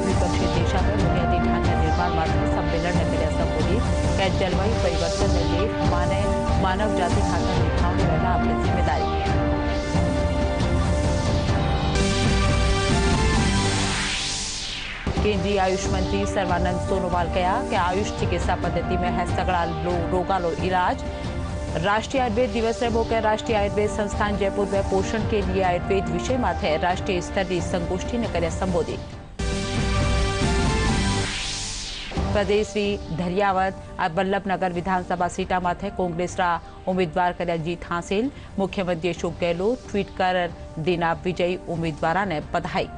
द्विपक्षीय देशा में बुनियादी ढांचा निर्माण માટે સંમેલન ને કર્યા સંબોધિત કે જલવાયુ પરિવર્તન ને માનવ જાતિ ખાતર નિભાવણી રહેલા આપણી જિમ્મેદારી। केंद्रीय आयुष मंत्री सर्बानंद सोनोवाल कहा कि आयुष चिकित्सा पद्धति में है सगड़ा रोगालो इलाज। राष्ट्रीय आयुर्वेद दिवस रे मौके राष्ट्रीय आयुर्वेद संस्थान जयपुर में पोषण के लिए आयुर्वेद विषय माथे राष्ट्रीय स्तरीय संगोष्ठी ने कर्या संबोधित। प्रदेश श्री धरियावत वल्लभनगर विधानसभा सीटा माथे कांग्रेस उम्मीदवार कर्या जीत हासिल। मुख्यमंत्री अशोक गहलोत ट्वीट कर देना विजयी उम्मीदवार ने बधाई।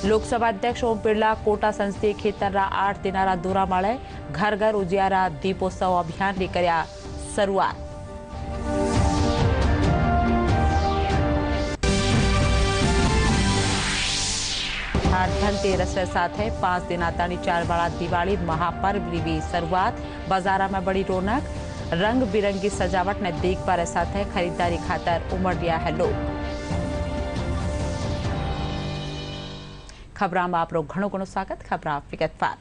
लोकसभा अध्यक्ष ओम बिरला कोटा संसदीय क्षेत्र 8 दिनारा दौरा माळे। घर घर उजियारा दीपोत्सव अभियान ने कर्या शुरुआत। धनतेरस साथ 5 दिना ताणी चालवाळा दिवाળી महापर्व की शुरुआत। बाजारा में बड़ी रौनक। रंग बिरंगी सजावट ने देखभाल साथ खरीदारी खातर उमड़ है लोग। खबरों में आपरो घणो स्वागत। खबर विगतवार।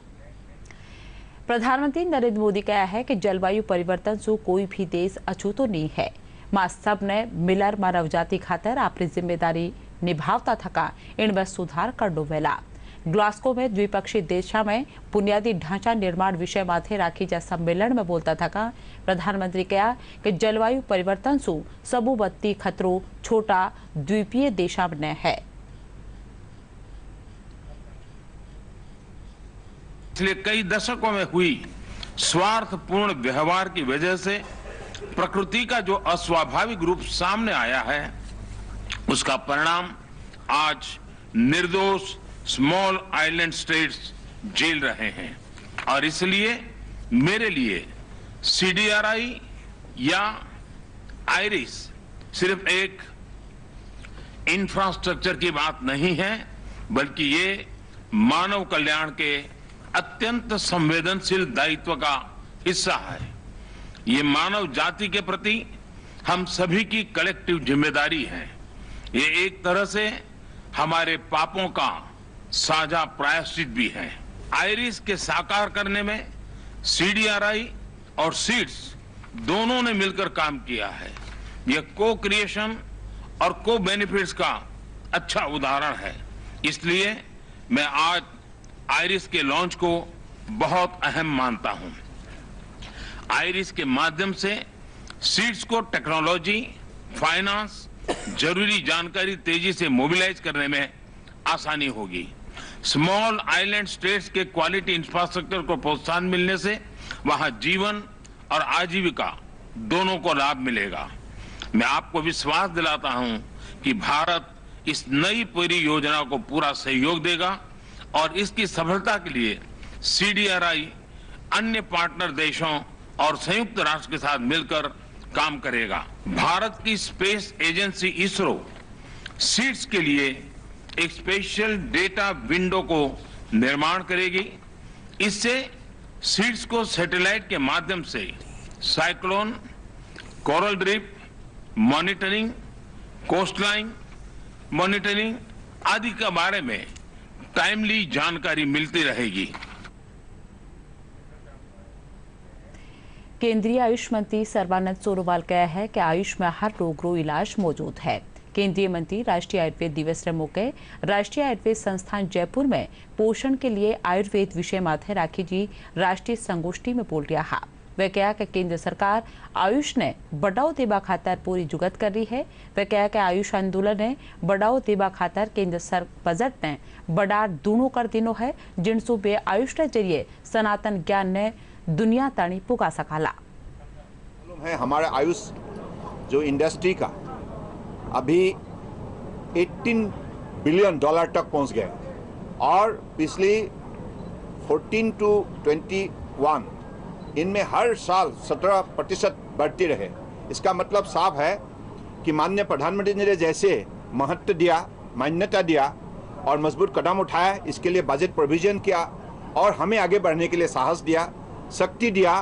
प्रधानमंत्री नरेंद्र मोदी कहा है कि जलवायु परिवर्तन से कोई भी देश अछूतो नहीं है। मां सबने मिलर मानव जाति खातर अपनी जिम्मेदारी निभावता थका इनमें सुधार करनो वेला। ग्लास्को में द्विपक्षीय देशा में बुनियादी ढांचा निर्माण विषय माथे राखी जा सम्मेलन में बोलता थका प्रधानमंत्री कहा कि जलवायु परिवर्तन से सबूबत्ती खतरो छोटा द्वीपीय देशा में है। पिछले कई दशकों में हुई स्वार्थपूर्ण व्यवहार की वजह से प्रकृति का जो अस्वाभाविक रूप सामने आया है, उसका परिणाम आज निर्दोष स्मॉल आइलैंड स्टेट्स झेल रहे हैं। और इसलिए मेरे लिए सीडीआरआई या आइरिस सिर्फ एक इंफ्रास्ट्रक्चर की बात नहीं है, बल्कि ये मानव कल्याण के अत्यंत संवेदनशील दायित्व का हिस्सा है। ये मानव जाति के प्रति हम सभी की कलेक्टिव जिम्मेदारी है। ये एक तरह से हमारे पापों का साझा प्रायश्चित भी है। आइरिस के साकार करने में सीडीआरआई और सीड्स दोनों ने मिलकर काम किया है। यह को क्रिएशन और को बेनिफिट्स का अच्छा उदाहरण है। इसलिए मैं आज आइरिस के लॉन्च को बहुत अहम मानता हूं। आइरिस के माध्यम से सीड्स को टेक्नोलॉजी, फाइनेंस, जरूरी जानकारी तेजी से मोबिलाइज करने में आसानी होगी। स्मॉल आइलैंड स्टेट्स के क्वालिटी इंफ्रास्ट्रक्चर को प्रोत्साहन मिलने से वहां जीवन और आजीविका दोनों को लाभ मिलेगा। मैं आपको विश्वास दिलाता हूं कि भारत इस नई पूरी योजना को पूरा सहयोग देगा और इसकी सफलता के लिए सीडीआरआई अन्य पार्टनर देशों और संयुक्त राष्ट्र के साथ मिलकर काम करेगा। भारत की स्पेस एजेंसी इसरो सीड्स के लिए एक स्पेशल डेटा विंडो को निर्माण करेगी। इससे सीड्स को सैटेलाइट के माध्यम से cyclone, coral drip monitoring, coastline monitoring आदि के बारे में टाइमली जानकारी मिलती रहेगी। केंद्रीय आयुष मंत्री सर्बानंद सोनोवाल कहा है कि आयुष में हर रोग रो इलाज मौजूद है। केंद्रीय मंत्री राष्ट्रीय आयुर्वेद दिवस के मौके राष्ट्रीय आयुर्वेद संस्थान जयपुर में पोषण के लिए आयुर्वेद विषय माथे राखी जी राष्ट्रीय संगोष्ठी में बोल रहा। वे कहा कि केंद्र सरकार आयुष ने बढ़ाओ देवा खातर पूरी जुगत कर रही है। वे कहा कि आयुष आंदोलन ने बढ़ाओ देवा खातर केंद्र बजट ने बड़ा दूनो कर दिनो है, जिनसु बे आयुष के जरिए सनातन ज्ञान ने दुनिया ताणी पुगा सकाला। है हमारे आयुष जो इंडस्ट्री का अभी 18 बिलियन डॉलर तक पहुंच गए और पिछली 14 टू 21 इनमें हर साल 17% बढ़ती रहे। इसका मतलब साफ है कि माननीय प्रधानमंत्री ने जैसे महत्व दिया, मान्यता दिया और मजबूत कदम उठाया, इसके लिए बजट प्रोविजन किया और हमें आगे बढ़ने के लिए साहस दिया, शक्ति दिया,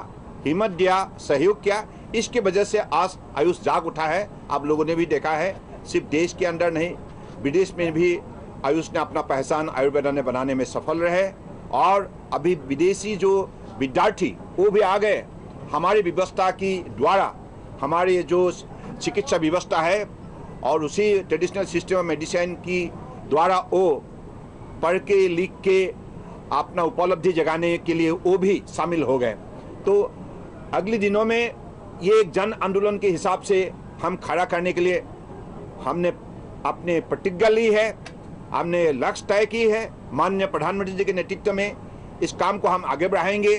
हिम्मत दिया, सहयोग किया, इसके वजह से आज आयुष जाग उठा है। आप लोगों ने भी देखा है, सिर्फ देश के अंदर नहीं विदेश में भी आयुष ने अपना पहचान आयुर्वेदा ने बनाने में सफल रहे। और अभी विदेशी जो विद्यार्थी वो भी आ गए हमारी व्यवस्था की द्वारा, हमारी जो चिकित्सा व्यवस्था है और उसी ट्रेडिशनल सिस्टम ऑफ मेडिसिन की द्वारा वो पढ़ के लिख के अपना उपलब्धि जगाने के लिए वो भी शामिल हो गए। तो अगले दिनों में ये एक जन आंदोलन के हिसाब से हम खड़ा करने के लिए हमने अपने प्रतिज्ञा ली है, हमने लक्ष्य तय की है। माननीय प्रधानमंत्री जी के नेतृत्व में इस काम को हम आगे बढ़ाएंगे।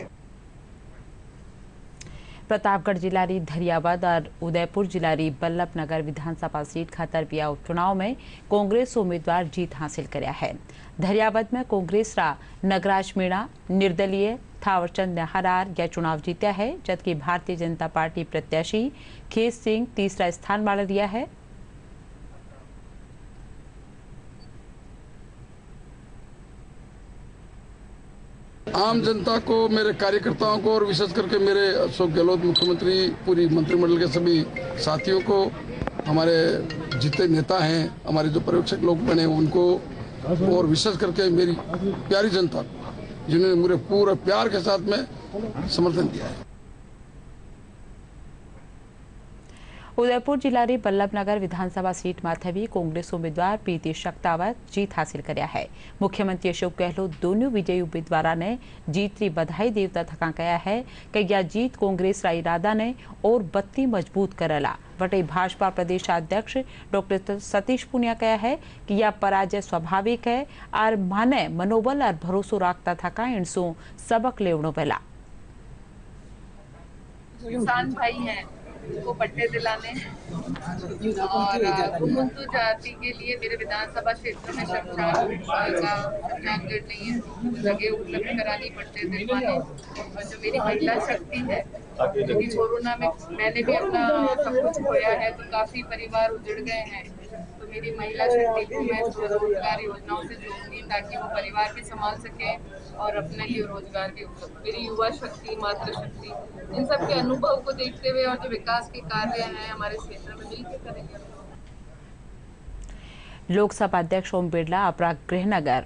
प्रतापगढ़ जिला री धरियावाद और उदयपुर जिला री बल्लभनगर विधानसभा सीट खातर पिया उपचुनाव में कांग्रेस उम्मीदवार जीत हासिल करया है। धरियावाद में कांग्रेस रा नगराज मीणा निर्दलीय थावरचंद नेहरार यह चुनाव जीत्या है, जबकि भारतीय जनता पार्टी प्रत्याशी खेत सिंह तीसरा स्थान मार लिया है। आम जनता को, मेरे कार्यकर्ताओं को और विशेष करके मेरे अशोक गहलोत मुख्यमंत्री, पूरी मंत्रिमंडल के सभी साथियों को, हमारे जितने नेता हैं, हमारे जो पर्यवेक्षक लोग बने उनको, और विशेष करके मेरी प्यारी जनता जिन्होंने मुझे पूरे प्यार के साथ में समर्थन दिया है। उदयपुर जिला री बल्लभनगर विधानसभा सीट माथे भी कांग्रेस उम्मीदवार प्रीति शक्तावत जीत हासिल करया है। मुख्यमंत्री अशोक गहलोत दोनों विजयी उम्मीदवार ने जीत री बधाई देवता थका कहा है कि यह जीत कांग्रेस रा इरादा ने और बत्ती मजबूत करला। वटे भाजपा प्रदेश अध्यक्ष डॉक्टर सतीश पुनिया कहा है कि यह पराजय स्वाभाविक है और माने मनोबल और भरोसो रखता थका इनसो सबक लेवणो पहला। किसान भाई हैं को पट्टे दिलाने और घुमंतु जाति के लिए मेरे विधानसभा क्षेत्र में शमशान गढ़ नहीं है, जगह उपलब्ध करानी, पट्टे दिलवाने। और जो मेरी महिला शक्ति है, क्योंकि कोरोना में मैंने भी अपना सब कुछ खोया है तो काफी परिवार उजड़ गए हैं, तो मेरी महिला शक्ति को मैं स्वरोजगार योजनाओं से जोड़ूंगी ताकि वो परिवार भी संभाल सके और अपने लिए रोजगार भी उपलब्ध। मेरी युवा शक्ति, मातृशक्ति, इन सब के अनुभव को देखते हुए और जो विकास के कार्य हैं हमारे क्षेत्र में मिलकर करेंगे। लोकसभा अध्यक्ष ओम बिरला अपरा गृहनगर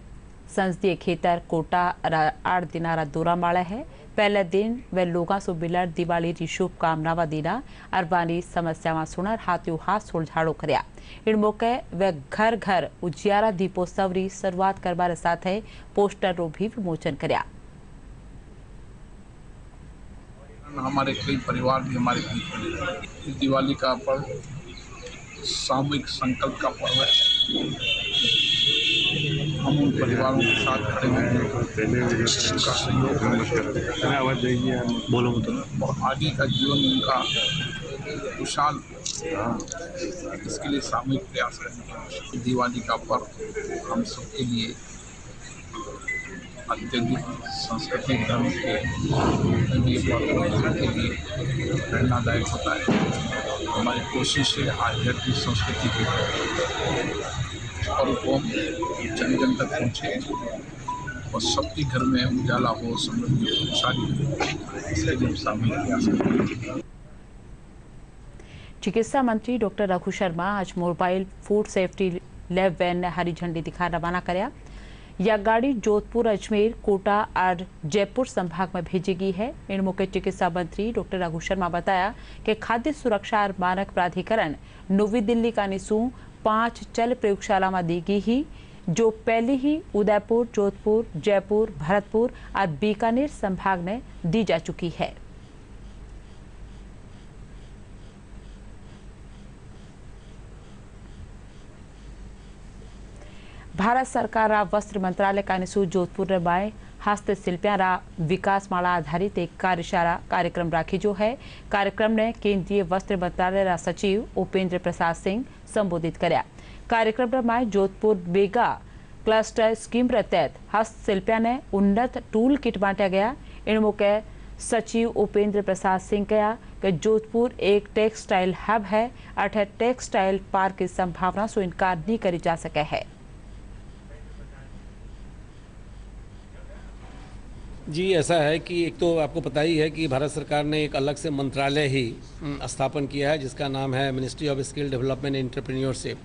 संसदीय खेतर कोटा 8 दिनारा दौरा माड़ा है। पहले दिन वे लोगों से बिलर दिवाली की शुभकामनावा दीना और वाली समस्यावां सुनर हाथों हाथ सुलझाड़ो करया। इन मौके वे घर घर उजियारा दीपोत्सव री शुरुआत करवार साथे पोस्टर रो भी विमोचन करया। हमारे कई परिवार भी हमारे बीच में दिवाली का पर्व सामूहिक संकल्प का पर्व है। हम उन परिवारों के साथ खड़े हैं, उनका सहयोग बोलो और आगे का जीवन उनका खुशहाल, इसके लिए सामूहिक प्रयास करने। दिवाली का पर्व हम सबके लिए अत्यधिक सांस्कृतिक धर्म के लिए प्रेरणादायक होता है। हमारी कोशिश है आध्यात्मिक संस्कृति के पर्व को जन जन तक पहुँचे और सबके घर में उजाला हो, समृद्धि हो, खुशहाली हो, इसके लिए सामूहिक प्रयास करते। चिकित्सा मंत्री डॉक्टर रघु शर्मा आज mobile food safety lab van ने हरी झंडी दिखा रवाना करया। यह गाड़ी जोधपुर, अजमेर, कोटा और जयपुर संभाग में भेजी गई है। इन मौके चिकित्सा मंत्री डॉक्टर रघु शर्मा बताया कि खाद्य सुरक्षा और मानक प्राधिकरण नवी दिल्ली का निशु 5 चल प्रयोगशाला में दी गई ही, जो पहले ही उदयपुर, जोधपुर, जयपुर, भरतपुर और बीकानेर संभाग में दी जा चुकी है। भारत सरकार रा वस्त्र मंत्रालय का निशु जोधपुर रे बाय हस्तशिल्पियां रा विकास माला आधारित एक कार्यशाला कार्यक्रम राखी जो है। कार्यक्रम ने केंद्रीय वस्त्र मंत्रालय रा सचिव उपेंद्र प्रसाद सिंह संबोधित करया। कार्यक्रम में जोधपुर बेगा क्लस्टर स्कीम के तहत हस्तशिल्पियां ने उन्नत टूल किट बांटा गया। इन मौके सचिव उपेंद्र प्रसाद सिंह कहा कि जोधपुर एक टेक्सटाइल हब है, अठे टेक्सटाइल पार्क की संभावना से इनकार नहीं करी जा सके है। जी, ऐसा है कि एक तो आपको पता ही है कि भारत सरकार ने एक अलग से मंत्रालय ही स्थापन किया है जिसका नाम है ministry of skill development entrepreneurship.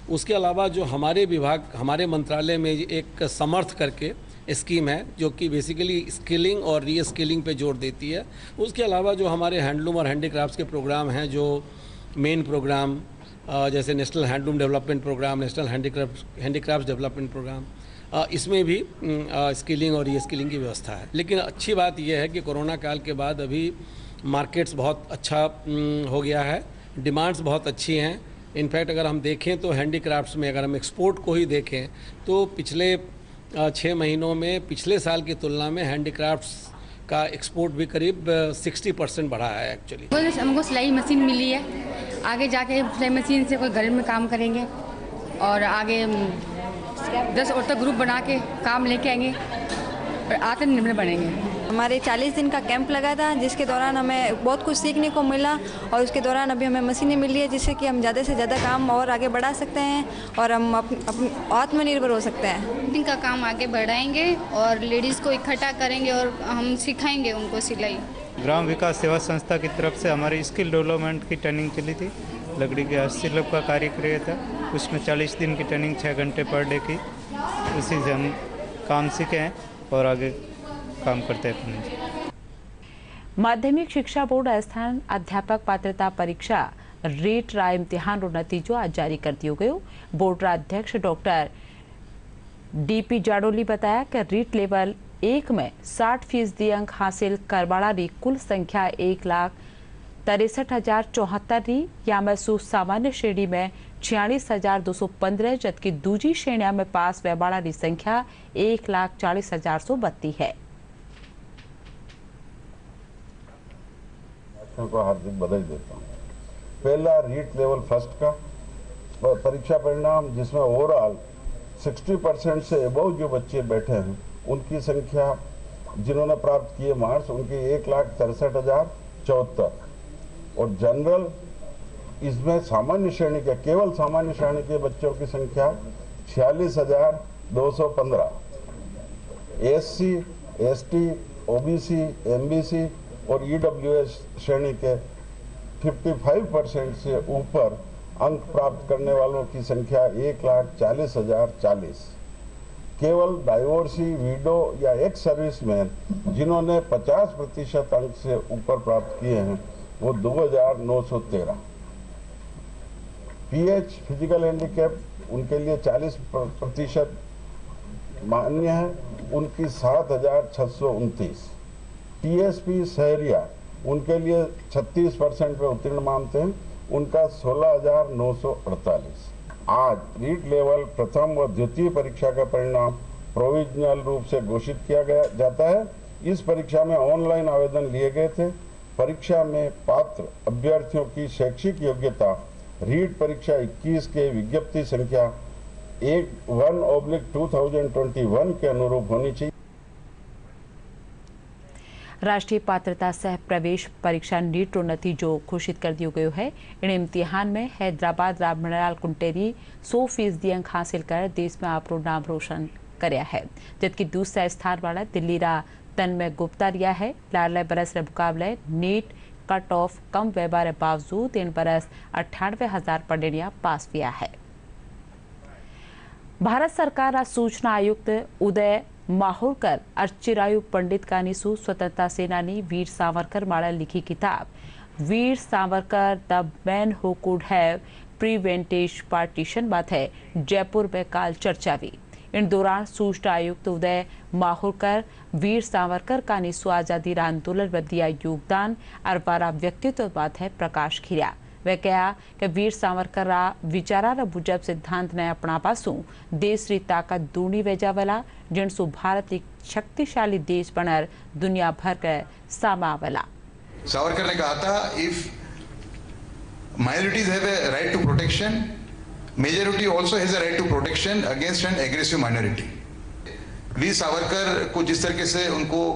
उसके अलावा जो हमारे विभाग, हमारे मंत्रालय में एक समर्थ करके स्कीम है जो कि बेसिकली स्किलिंग और री स्किलिंग पे जोर देती है। उसके अलावा जो हमारे हैंडलूम और हैंडीक्राफ्ट्स के प्रोग्राम हैं, जो मेन प्रोग्राम जैसे national handloom development program, national handicrafts development program, इसमें भी स्किलिंग और री स्किलिंग की व्यवस्था है। लेकिन अच्छी बात यह है कि कोरोना काल के बाद अभी मार्केट्स बहुत अच्छा हो गया है, डिमांड्स बहुत अच्छी हैं। इनफैक्ट अगर हम देखें तो हैंडीक्राफ्ट्स में अगर हम एक्सपोर्ट को ही देखें तो पिछले 6 महीनों में पिछले साल की तुलना में हैंडीक्राफ्ट्स का एक्सपोर्ट भी करीब 60% बढ़ा है एक्चुअली। हमको सिलाई मशीन मिली है, आगे जाके सिलाई मशीन से कोई घर में काम करेंगे और आगे 10 औरतें ग्रुप बना के काम लेके आएंगे और आत्मनिर्भर बनेंगे। हमारे 40 दिन का कैंप लगा था जिसके दौरान हमें बहुत कुछ सीखने को मिला और उसके दौरान अभी हमें मशीनें मिली है जिससे कि हम ज़्यादा से ज़्यादा काम और आगे बढ़ा सकते हैं और हम आत्मनिर्भर हो सकते हैं। इनका काम आगे बढ़ाएंगे और लेडीज़ को इकट्ठा करेंगे और हम सिखाएंगे उनको सिलाई। ग्राम विकास सेवा संस्था की तरफ से हमारी स्किल डेवलपमेंट की ट्रेनिंग चली थी। लकड़ी के हस्तशिल्प का कार्य किया था, उसमें 40 दिन की ट्रेनिंग 6 घंटे पर डे की, उसी से हम काम सीखे हैं और आगे काम करते हैं। माध्यमिक शिक्षा बोर्ड राजस्थान अध्यापक पात्रता परीक्षा रीट रा इम्तिहान रो नतीजो आज जारी कर दियो गयो। बोर्ड रा अध्यक्ष डॉक्टर डीपी जाडोली बताया कि रीट लेवल 1 में 60% अंक हासिल करवाड़ा री कुल संख्या 1,63,074 री, या में सामान्य श्रेणी में 46,215 जबकि दूसरी श्रेणी में पास वेबाड़ा री संख्या 1,40,132 है। को हार्दिक बधाई देता हूँ। पहला रीट लेवल फर्स्ट का परीक्षा परिणाम जिसमें ओवरऑल 60% से अबव जो बच्चे बैठे हैं उनकी संख्या जिन्होंने प्राप्त किए मार्क्स उनकी 1,63,074 और जनरल इसमें सामान्य श्रेणी के केवल सामान्य श्रेणी के बच्चों की संख्या 46,215, एससी, एसटी, ओबीसी, एमबीसी और ईडब्ल्यूएस श्रेणी के 55% से ऊपर अंक प्राप्त करने वालों की संख्या 1,40,040। केवल डाइवोर्सी, विडो या एक्स सर्विसमैन जिन्होंने 50% अंक से ऊपर प्राप्त किए हैं वो 2,913। पीएच फिजिकल हैंडीकैप उनके लिए 40% मान्य है, उनकी 7,629। टीएसपी सहरिया उनके लिए 36% पे उत्तीर्ण मानते हैं, उनका 16,948। आज रीट लेवल प्रथम व द्वितीय परीक्षा का परिणाम प्रोविजनल रूप से घोषित किया जाता है। इस परीक्षा में ऑनलाइन आवेदन लिए गए थे। परीक्षा में पात्र अभ्यर्थियों की शैक्षिक योग्यता रीट परीक्षा 21 के विज्ञप्ति संख्या 1/2021 के अनुरूप होनी चाहिए। राष्ट्रीय पात्रता सह प्रवेश परीक्षा नीट रो नतीजो घोषित कर दियो गयो है। इन इम्तिहान में हैदराबाद रा मृणाल कुंटेरी 100% अंक हासिल कर देश में आपरो नाम रोशन करया है, जबकि दूसरा स्थान वाला दिल्ली रा तन्मय गुप्ता रिया है। लाडले बरस रे मुकाबले नीट कट ऑफ कम व्यवहार बावजूद इन बरस 98,000 पढ़निया पास किया है। भारत सरकार रा सूचना आयुक्त उदय माहौरकर और चिरायु पंडित कानीसु स्वतंत्रता सेनानी वीर सावरकर माड़ा लिखी किताब Veer Savarkar the man who could have prevented partition बात है जयपुर में काल चर्चा हुई। इन दौरान सूचना आयुक्त उदय माहौरकर वीर सावरकर कानीसु आजादी आंदोलन में दिया योगदान और वारा व्यक्तित्व बात है प्रकाश खीरा। वे कहा कि वीर सावरकर रा विचारा रा मुजब सिद्धांत ने अपना पासू देश री ताकत दूनी वेजावला जिनसु भारत एक शक्तिशाली देश बनर दुनिया भर के सामावला। सावरकर ने कहा था if minorities have a right to protection, majority also has a right to protection against an aggressive minority. Veer Savarkar को जिस तरीके से उनको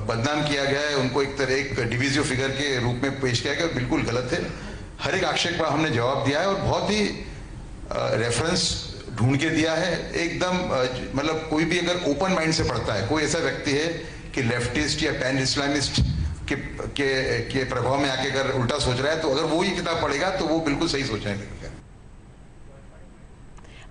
बदनाम किया गया है, उनको एक तरह एक डिविजिव फिगर के रूप में पेश किया गया, बिल्कुल गलत है। हर एक आक्षेप पर हमने जवाब दिया है और बहुत ही रेफरेंस ढूंढ के दिया है एकदम। मतलब कोई भी अगर ओपन माइंड से पढ़ता है, कोई ऐसा व्यक्ति है कि लेफ्टिस्ट या पैन इस्लामिस्ट के प्रभाव में आके अगर उल्टा सोच रहा है, तो अगर वो ये किताब पढ़ेगा तो वो बिल्कुल सही सोच रहे हैं।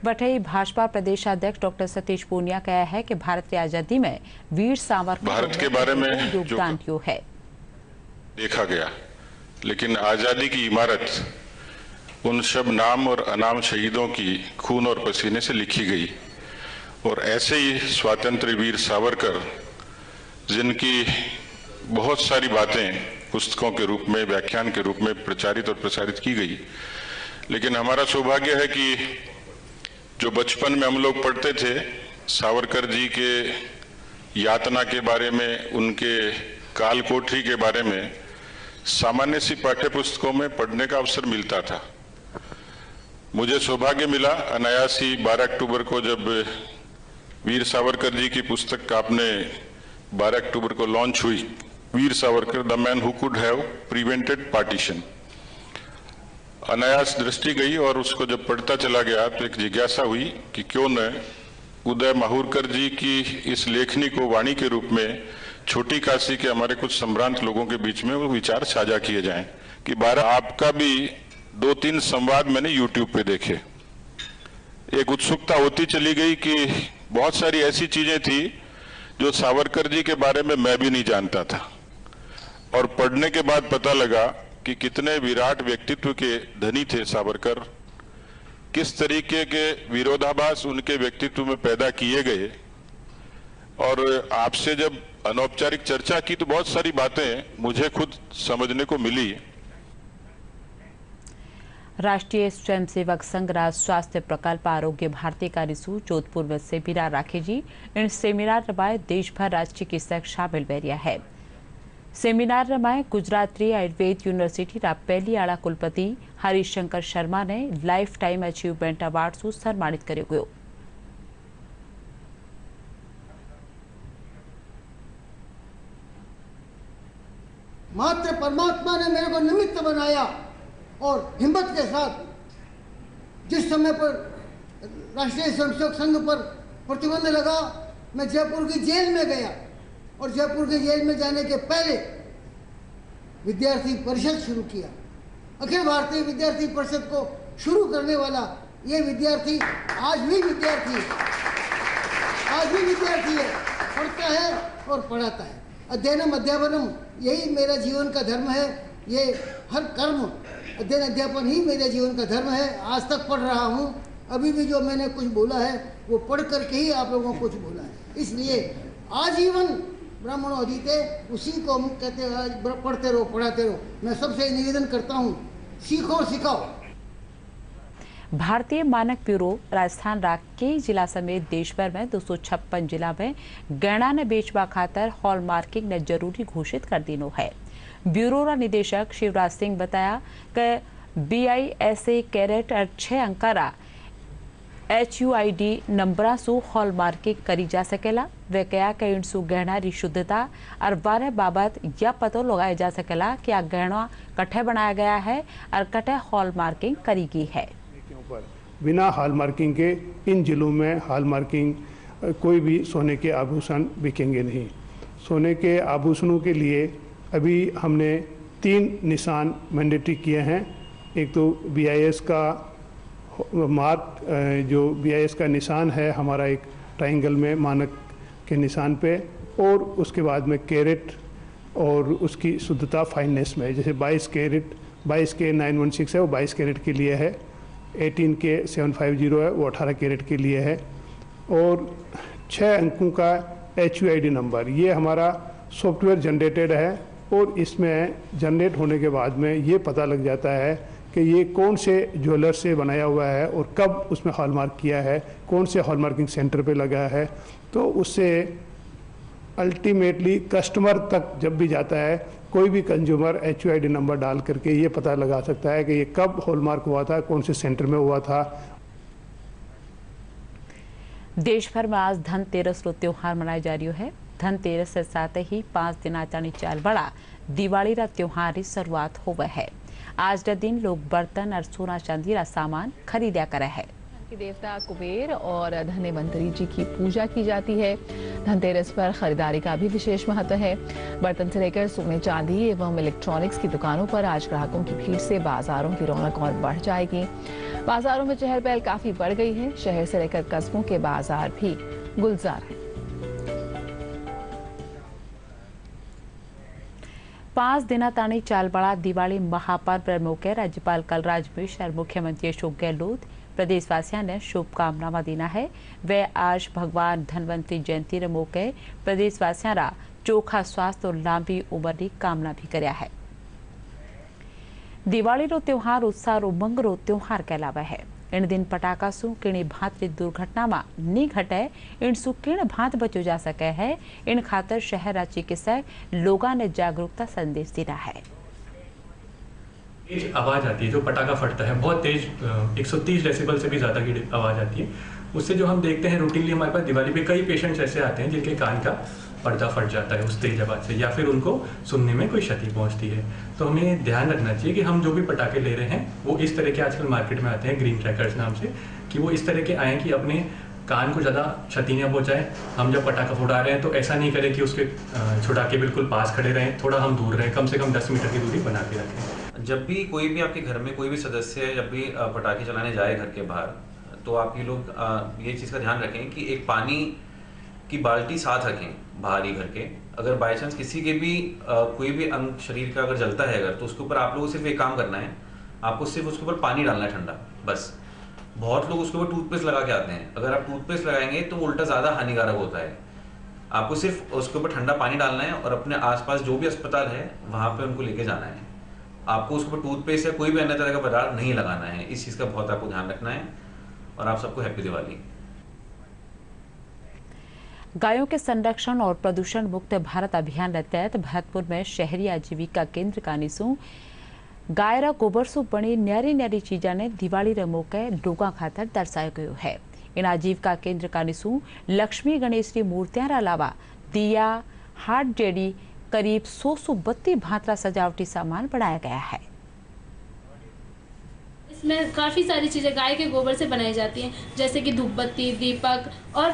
वहीं भाजपा प्रदेश अध्यक्ष डॉक्टर सतीश पूनिया कहा है कि भारत की आजादी में वीर सावरकर भारत के बारे में योगदान क्यों है देखा गया, लेकिन आजादी की इमारत उन सब नाम और अनाम शहीदों की खून और पसीने से लिखी गई। और ऐसे ही स्वातंत्र्य वीर सावरकर, जिनकी बहुत सारी बातें पुस्तकों के रूप में, व्याख्यान के रूप में प्रचारित और प्रसारित की गई, लेकिन हमारा सौभाग्य है कि जो बचपन में हम लोग पढ़ते थे सावरकर जी के यातना के बारे में, उनके काल कोठरी के बारे में सामान्य सी पाठ्य पुस्तकों में पढ़ने का अवसर मिलता था। मुझे सौभाग्य मिला अनायास ही 12 अक्टूबर को जब वीर सावरकर जी की पुस्तक आपने 12 अक्टूबर को लॉन्च हुई, Veer Savarkar the man who could have prevented partition, अनायास दृष्टि गई और उसको जब पढ़ता चला गया तो एक जिज्ञासा हुई कि क्यों न उदय माहुरकर जी की इस लेखनी को वाणी के रूप में छोटी काशी के हमारे कुछ संभ्रांत लोगों के बीच में वो विचार साझा किए जाएं। कि 12 आपका भी 2-3 संवाद मैंने YouTube पे देखे। एक उत्सुकता होती चली गई कि बहुत सारी ऐसी चीजें थी जो सावरकर जी के बारे में मैं भी नहीं जानता था, और पढ़ने के बाद पता लगा कि कितने विराट व्यक्तित्व के धनी थे सावरकर, किस तरीके के विरोधाभास उनके व्यक्तित्व में पैदा किए गए। और आपसे जब अनौपचारिक चर्चा की तो बहुत सारी बातें मुझे खुद समझने को मिली। राष्ट्रीय स्वयंसेवक संघ राज्य स्वास्थ्य प्रकल्प आरोग्य भारती कार्यसू जोधपुर में सेमिनार राखे जी। इन सेमिनार रमाए देशभर राज्य चिकित्सक शामिल बेरिया है। सेमिनार रमाए गुजराती आयुर्वेद यूनिवर्सिटी रा पहली आला कुलपति हरिशंकर शर्मा ने लाइफ टाइम अचीवमेंट अवार्ड से सम्मानित कर्यो गयो। मात्र परमात्मा ने मेरे को निमित्त बनाया और हिम्मत के साथ जिस समय पर राष्ट्रीय स्वयंसेवक संघ पर प्रतिबंध लगा, मैं जयपुर की जेल में गया और जयपुर की जेल में जाने के पहले विद्यार्थी परिषद शुरू किया। अखिल भारतीय विद्यार्थी परिषद को शुरू करने वाला ये विद्यार्थी आज भी विद्यार्थी है, पढ़ता है और पढ़ाता है। अध्ययनम अध्यापनम, यही मेरा जीवन का धर्म है। ये हर कर्म अध्ययन अध्यापन ही मेरे जीवन का धर्म है। आज तक पढ़ रहा हूँ, अभी भी जो मैंने कुछ बोला है वो पढ़ करके ही आप लोगों को कुछ बोला है। इसलिए आजीवन ब्राह्मणों अधीते, उसी को हम कहते हैं पढ़ते रहो पढ़ाते रहो। मैं सबसे निवेदन करता हूँ, सीखो सिखाओ। भारतीय मानक ब्यूरो राजस्थान रा कई जिला समेत देश भर में 256 जिला में गहना ने बेचवा खातर हॉलमार्किंग ने जरूरी घोषित कर दीनो है। ब्यूरो रा निदेशक शिवराज सिंह बताया कि BISA कैरेट 6 अंकारा HUID नंबरा सु हॉलमार्किंग करी जा सकेला। वे कहा कि इनसु गहना री शुद्धता और बारे बाबत यह पतो लगाया जा सकेला कि आ गहना कठे बनाया गया है और कठे हॉलमार्किंग करी गई है। बिना हॉलमार्किंग के इन जिलों में हॉलमार्किंग कोई भी सोने के आभूषण बिकेंगे नहीं। सोने के आभूषणों के लिए अभी हमने 3 निशान मैंडेटरी किए हैं। एक तो BIS का मार्क, जो BIS का निशान है हमारा एक ट्रायंगल में मानक के निशान पे, और उसके बाद में कैरेट और उसकी शुद्धता फाइननेस में, जैसे 22 कैरेट 22K 916 है वो 22 कैरेट के लिए है, 18K 750 है वो 18 कैरेट के लिए है, और 6 अंकों का HUID नंबर ये हमारा सॉफ्टवेयर जनरेटेड है। और इसमें जनरेट होने के बाद में ये पता लग जाता है कि ये कौन से ज्वेलर से बनाया हुआ है और कब उसमें हॉलमार्क किया है, कौन से हॉलमार्किंग सेंटर पे लगा है। तो उससे अल्टीमेटली कस्टमर तक जब भी जाता है, कोई भी कंज्यूमर HUID नंबर डाल करके ये पता लगा सकता है कि ये कब हॉलमार्क हुआ था, कौन से सेंटर में हुआ था। देश भर में आज धनतेरस रो त्योहार मनाया जा रही है। धनतेरस से साथ ही 5 दिन आचानी चाल बड़ा दिवाली रा त्योहार की शुरुआत होवे है। आज रा दिन लोग बर्तन और सोना चांदी रा सामान खरीदा करे है। कि देवता कुबेर और धन्वंतरी जी की पूजा की जाती है। धनतेरस पर खरीदारी का भी विशेष महत्व है। बर्तन से लेकर सोने चांदी एवं इलेक्ट्रॉनिक्स की दुकानों पर आज ग्राहकों की भीड़ से बाजारों की रौनक और बढ़ जाएगी। बाजारों में चहल पहल काफी बढ़ गई है। शहर से लेकर कस्बों के बाजार भी गुलजार हैं। 5 दिनाताणी चालबाड़ा दिवाळी महापर्व मौके राज्यपाल कलराज मिश्र और मुख्यमंत्री अशोक गहलोत प्रदेशवासियों ने शुभकामनाएं देना है। वे आज भगवान धनवंतरी जयंती रे मौके प्रदेशवासियों रा चोखा स्वास्थ्य और लंबी उम्र की कामना भी कर्या है। दिवाળી रो त्योहार उत्साह और उमंग रो त्योहार कहलावे है। इन दिन पटाखा सु किणी भांत री दुर्घटना में नी घटे इन सु किण भांत बचो जा सके है। इन खातर शहर रा चिकित्सक लोगों ने जागरूकता संदेश देना है। तेज आवाज आती है, जो पटाखा फटता है बहुत तेज 130 डेसिबल से भी ज्यादा की आवाज आती है। उससे जो हम देखते हैं रूटीनली हमारे पास दिवाली पे कई पेशेंट्स ऐसे आते हैं जिनके कान का पर्दा फट जाता है उस तेज आवाज से, या फिर उनको सुनने में कोई क्षति पहुंचती है। तो हमें ध्यान रखना चाहिए कि हम जो भी पटाखे ले रहे हैं वो इस तरह के आजकल मार्केट में आते हैं ग्रीन क्रैकर्स नाम से, कि वो इस तरह के आए कि अपने कान को ज़्यादा क्षति न पहुंचाए। हम जब पटाखा फुटा रहे हैं तो ऐसा नहीं करें कि उसके छुड़ा के बिल्कुल पास खड़े रहें, थोड़ा हम दूर रहें, कम से कम 10 मीटर की दूरी बना के रखें। जब भी कोई भी आपके घर में कोई भी सदस्य जब भी पटाखे चलाने जाए घर के बाहर, तो आप ये लोग ये चीज़ का ध्यान रखें कि एक पानी की बाल्टी साथ रखें बाहर ही घर के। अगर बाई चांस किसी के भी कोई भी अंग शरीर का अगर जलता है अगर, तो उसके ऊपर आप लोगों को सिर्फ एक काम करना है, आपको सिर्फ उसके ऊपर पानी डालना है ठंडा, बस। बहुत लोग उसके ऊपर टूथपेस्ट लगा के आते हैं। अगर आप टूथपेस्ट लगाएंगे तो उल्टा ज़्यादा हानिकारक होता है। आपको सिर्फ उसके ऊपर ठंडा पानी डालना है और अपने आसपास जो भी अस्पताल है वहाँ पे उनको लेके जाना है। आपको उसके ऊपर टूथपेस्ट या कोई भी अन्य तरह का पदार्थ नहीं लगाना है। इस चीज़ का बहुत आपको ध्यान रखना है। और आप सबको हैप्पी दिवाली। गायों के संरक्षण और प्रदूषण मुक्त भारत अभियान के तहत भरतपुर में शहरी आजीविका केंद्र का निशु गायरा गोबर सु बनी न्यारी न्यारी चीजा ने दिवाળી रे मौके लोगों खातर दर्शाया गयो है। इन आजीविका केंद्र का निशु लक्ष्मी गणेश की मूर्तियां अलावा दिया हाट जेडी करीब 132 भांतरा सजावटी सामान बनाया गया है। इसमें काफ़ी सारी चीज़ें गाय के गोबर से बनाई जाती हैं, जैसे कि धूपबत्ती, दीपक और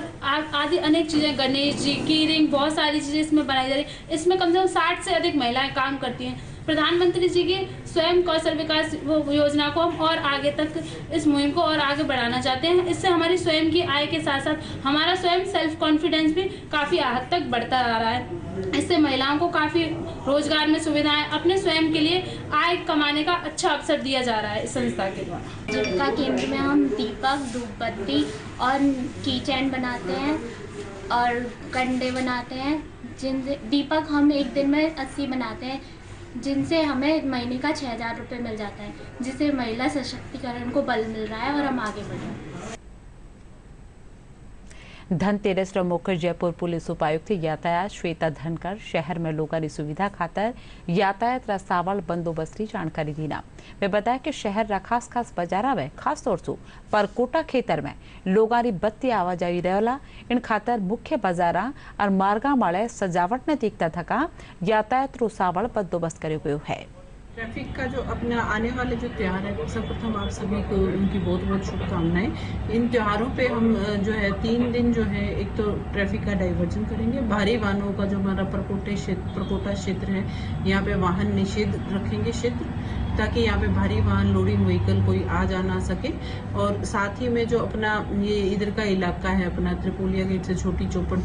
आदि अनेक चीज़ें, गणेश जी की रिंग, बहुत सारी चीज़ें इसमें बनाई जा रही हैं। इसमें कम से कम 60 से अधिक महिलाएं काम करती हैं। प्रधानमंत्री जी की स्वयं कौशल विकास योजना को हम और आगे तक इस मुहिम को और आगे बढ़ाना चाहते हैं। इससे हमारी स्वयं की आय के साथ साथ हमारा स्वयं सेल्फ कॉन्फिडेंस भी काफ़ी हद तक बढ़ता आ रहा है। इससे महिलाओं को काफ़ी रोजगार में सुविधाएं, अपने स्वयं के लिए आय कमाने का अच्छा अवसर दिया जा रहा है इस संस्था के द्वारा। जीविका केंद्र में हम दीपक, धूपबत्ती और की चैन बनाते हैं और कंडे बनाते हैं। दीपक हम एक दिन में 80 बनाते हैं, जिनसे हमें महीने का 6,000 रुपये मिल जाता है, जिससे महिला सशक्तिकरण को बल मिल रहा है और हम आगे बढ़ रहे हैं। धनतेरस मौके जयपुर पुलिस उपायुक्त यातायात श्वेता धनकर शहर में लोगों की सुविधा खातर यातायात रास्तावल बंदोबस्त की जानकारी दीना। वे बताया कि शहर रा खास बाजारा में खास तौर से परकोटा खेतर में लोगों की बत्ती आवाजाई रहेला। इन खातर मुख्य बाजारा और मार्गा माले सजावट ने तीखता थका यातायात रो सावल बंदोबस्त करे गयो है। ट्रैफिक का जो अपना आने वाले जो त्यौहार है, सर्वप्रथम आप सभी को उनकी बहुत बहुत शुभकामनाएं। इन त्योहारों पे हम जो है 3 दिन जो है, एक तो ट्रैफिक का डाइवर्जन करेंगे। भारी वाहनों का जो हमारा परकोटा क्षेत्र है, यहाँ पे वाहन निषेध रखेंगे क्षेत्र, ताकि यहाँ पे भारी वाहन लोडिंग व्हीकल कोई आ जा ना सके। और साथ ही में जो अपना ये इधर का इलाका है अपना त्रिपोलिया गेट से छोटी चौपड़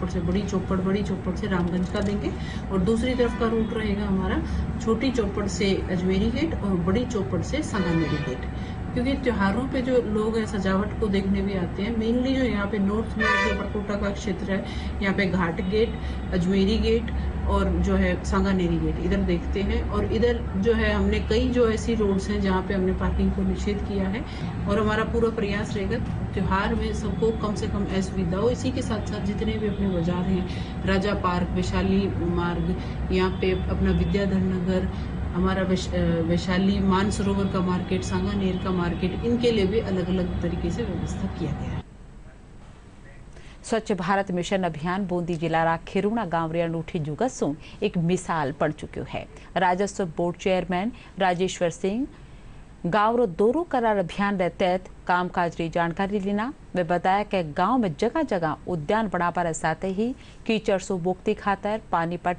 से बड़ी चौपड़ से रामगंज का देंगे। और दूसरी तरफ का रूट रहेगा हमारा छोटी चौपड़ से अजमेरी गेट और बड़ी चौपड़ से सांगानेरी गेट। क्योंकि त्योहारों पे जो लोग हैं सजावट को देखने भी आते हैं। मेनली जो यहाँ पे नॉर्थ में जो परकोटा का क्षेत्र है, यहाँ पे घाट गेट, अजमेरी गेट और जो है सांगानेरी गेट इधर देखते हैं। और इधर जो है हमने कई जो ऐसी रोड्स हैं जहाँ पे हमने पार्किंग को निषेध किया है। और हमारा पूरा प्रयास रहेगा त्योहार में सबको कम से कम असुविधा हो। इसी के साथ साथ जितने भी अपने बाजार हैं, राजा पार्क, वैशाली मार्ग, यहाँ पे अपना विद्याधर नगर, हमारा वैशाली मानसरोवर का मार्केट, सांगानेर का मार्केट, इनके लिए भी अलग अलग तरीके से व्यवस्था किया गया है। स्वच्छ भारत मिशन अभियान बूंदी जिला रा खिरुणा गांव रे अनूठी जुगत सु एक मिसाल बन चुक्यो है। राजस्व बोर्ड चेयरमैन राजेश्वर सिंह गाँव रो दौरो करार अभियान रे तहत कामकाज री जानकारी लेना। वे बताया कि गांव में जगह जगह उद्यान बनाने साथ ही कीचड़ से मुक्ति खातर पानीपत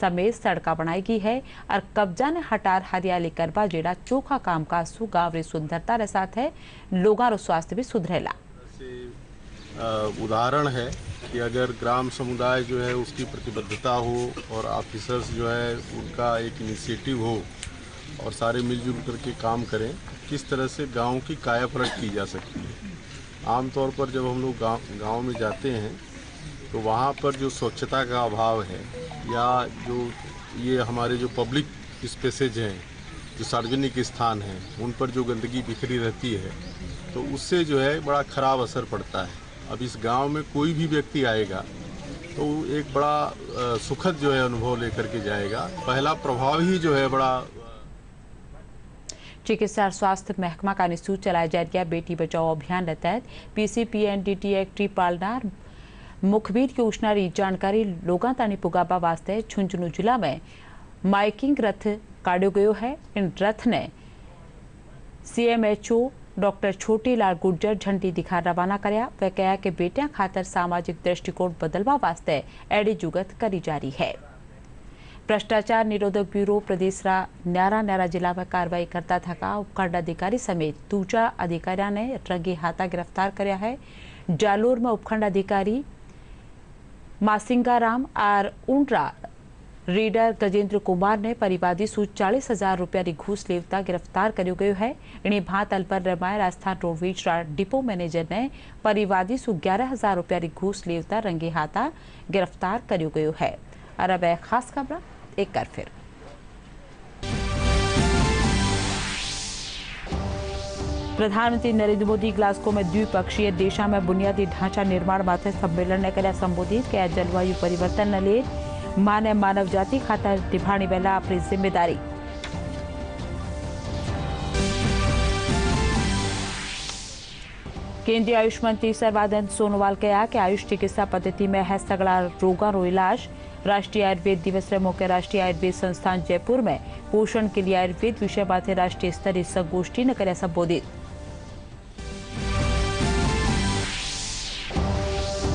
समेत सड़का बनाई गई है और कब्जा ने हटार हरियाली करवा जेड़ा चोखा कामकाज सु गाँव री सुंदरता रे साथ है लोगों रो स्वास्थ्य भी सुधरेला। उदाहरण है कि अगर ग्राम समुदाय जो है उसकी प्रतिबद्धता हो और ऑफिसर्स जो है उनका एक इनिशिएटिव हो और सारे मिलजुल करके काम करें, किस तरह से गांव की काया पलट की जा सकती है। आमतौर पर जब हम लोग गांव में जाते हैं तो वहाँ पर जो स्वच्छता का अभाव है या जो ये हमारे जो पब्लिक स्पेसेज हैं, जो सार्वजनिक स्थान हैं, उन पर जो गंदगी बिखरी रहती है तो उससे जो है बड़ा ख़राब असर पड़ता है। अब इस गांव में कोई भी व्यक्ति आएगा तो एक बड़ा सुखद जो है अनुभव लेकर के जाएगा। पहला प्रभाव ही जो है बड़ा। चिकित्सा और स्वास्थ्य महकमा का निःशुल्क चलाया जा रहा बेटी बचाओ अभियान के तहत PCPNDT एक्ट पालना मुखबिर योजना की जानकारी लोगों तानी पुगाबा वास्ते झुंझुनू जिला में माइकिंग रथ काढ़ो गयो है। इन रथ ने CMHO डॉक्टर छोटीलाल गुर्जर झंडी दिखा रवाना करया। वह कहा कि बेटियां खातर सामाजिक दृष्टिकोण बदलवा वास्ते एडी जुगत करी जा रही है। भ्रष्टाचार निरोधक ब्यूरो प्रदेश न्यारा जिला में कार्रवाई करता थका उपखंड अधिकारी समेत दूजा अधिकारियों ने रंगे हाथा गिरफ्तार करया है। जालोर में उपखंड अधिकारी मासिंगाराम और ऊंडरा रीडर गजेंद्र कुमार ने परिवादी सु 40,000 रुपया की घूस लेवता गिरफ्तार करो गयो है। इन्हें भात अल्पर रमाय राजस्थान रोडवेज डिपो मैनेजर ने परिवादी सु 11,000 रुपया की घूस लेवता रंगे हाथा गिरफ्तार करो गयो है। और अब खास खबर एक बार फिर प्रधानमंत्री नरेंद्र मोदी ग्लासगो में द्विपक्षीय देशा में बुनियादी ढांचा निर्माण माथे सम्मेलन ने कर्या संबोधित किया। जलवायु परिवर्तन ने ले माने मानव जाति खातर निभानी वेला अपनी जिम्मेदारी। केंद्रीय आयुष मंत्री सर्बानंद सोनोवाल कहा कि आयुष चिकित्सा पद्धति में है सगला रोगों रो इलाज। राष्ट्रीय आयुर्वेद दिवस रे मौके राष्ट्रीय आयुर्वेद संस्थान जयपुर में पोषण के लिए आयुर्वेद विषय बातें राष्ट्रीय स्तरीय संगोष्ठी ने कर्या संबोधित।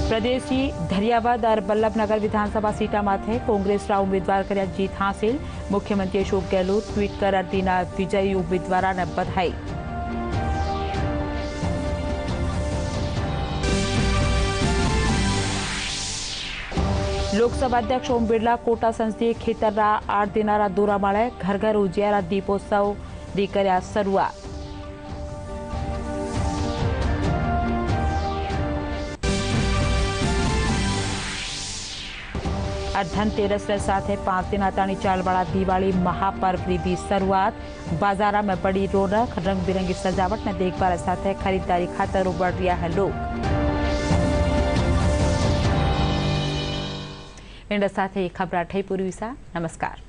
प्रदेश की धरियावाद और बल्लभनगर विधानसभा सीटा माथे कांग्रेस रा उम्मीदवार कर्या जीत हासिल। मुख्यमंत्री अशोक गहलोत ट्वीट कर दीना विजयी उम्मीदवार ने बधाई। लोकसभा अध्यक्ष ओम बिरला कोटा संसदीय क्षेत्र 8 दिनारा दौरा माळे। घर घर उजियारा दीपोत्सव दी कर्या शुरुआत। धनतेरस के साथ 5 दिन ताणी चालवाड़ा दिवाली महापर्व की भी शुरुआत। बाजारा में बड़ी रौनक, रंग बिरंगी सजावट ने देखभाल साथ खरीदारी खातर उमड़ रहा है लोग। इन साथ खबर ठई पूरी विसा। नमस्कार।